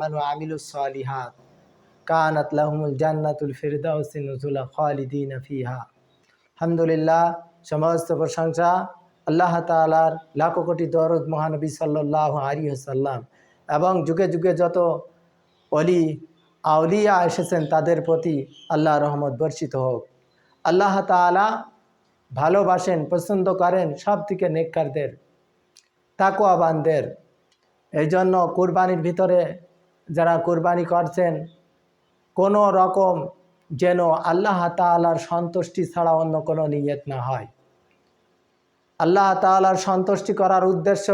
মান ওয়া আমিলুস সালিহাত কানাত লাহুমুল জান্নাতুল ফিরদাউসি নুজুলা খালিদিনা ফিহা। আলহামদুলিল্লাহ, সমস্ত প্রশংসা আল্লাহ তাআলার, লাখো কোটি দরুদ মহানবী সাল্লাল্লাহু আলাইহি ওয়াসাল্লাম এবং যুগে যুগে যত অলি আউলিয়া এসেছেন তাদের প্রতি আল্লাহর রহমত বর্ষিত হোক। আল্লাহ তাআলা ভালোবাসেন, পছন্দ করেন সব থেকে নেককারদের, তাকওয়াবানদের। এই জন্য কুরবানির ভিতরে যারা কুরবানি করছেন কোনো রকম যেন আল্লাহ তাআলার সন্তুষ্টি ছাড়া অন্য কোনো নিয়ত না হয়। আল্লাহ তাআলার সন্তুষ্টি করার উদ্দেশ্য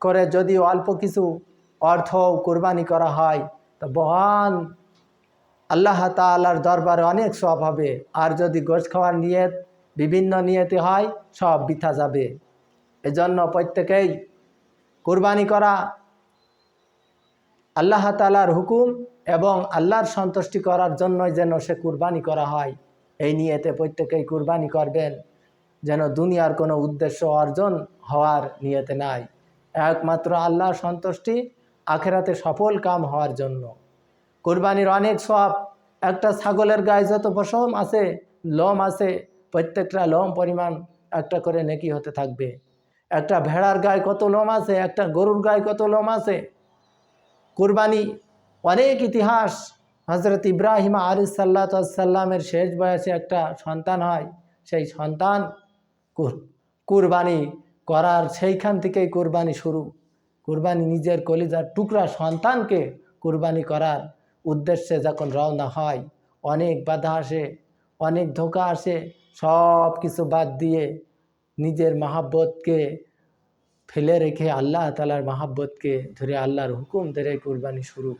করে যদি অল্প কিছু অর্থ কুরবানি করা হয় তো মহান আল্লাহ তাআলার দরবারে অনেক সওয়াব হবে। আর যদি গোশত খাওয়ার নিয়ত বিভিন্ন নিয়তে হয় সব বৃথা যাবে। এজন্য প্রত্যেকেই কুরবানি করা আল্লাহ তাআলার হুকুম এবং আল্লাহর সন্তুষ্টি করার জন্যই যেন সে কুরবানি করা হয়, এই নিয়তে প্রত্যেকেই কুরবানি করবেন, যেন দুনিয়ার কোনো উদ্দেশ্য অর্জন হওয়ার নিয়তে নাই, একমাত্র আল্লাহর সন্তুষ্টি আখেরাতে সফল কাম হওয়ার জন্য। কুরবানির অনেক সওয়াব। একটা ছাগলের গায়ে যত পশম আছে, লোম আছে, প্রত্যেকটা লোম পরিমাণ একটা করে নেকি হতে থাকবে। একটা ভেড়ার গায়ে কত লোম আছে, একটা গরুর গায়ে কত লোম আছে। কুরবানি অনেক ইতিহাস। হযরত ইব্রাহিম আলাইহিসসালামের শেষ বয়সে একটা সন্তান হয়, সেই সন্তান কুরবানি করার সেইখান থেকেই কুরবানি শুরু। কুরবানি নিজের কলিজার টুকরা সন্তানকে কুরবানি করার উদ্দেশ্যে যখন রওনা হয় অনেক বাধা আসে, অনেক ধোঁকা আসে, সব কিছু বাদ দিয়ে নিজের মাহাব্বতকে ফেলে রেখে আল্লাহ তাআলার মাহাব্বতকে ধরে আল্লাহর হুকুম ধরে কুরবানি শুরু।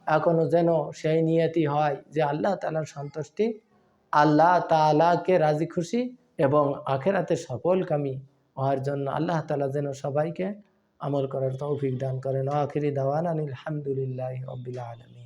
এখনও যেন সেই নিয়তি হয় যে আল্লাহ তাআলার সন্তুষ্টি, আল্লাহ তাআলাকে রাজি খুশি এবং আখেরাতে সফলকামী হওয়ার জন্য আল্লাহ তাআলা যেন সবাইকে আমল করার তৌফিক দান করেন। আখিরি দাওয়ানা আলহামদুলিল্লাহি রাব্বিল আলামিন।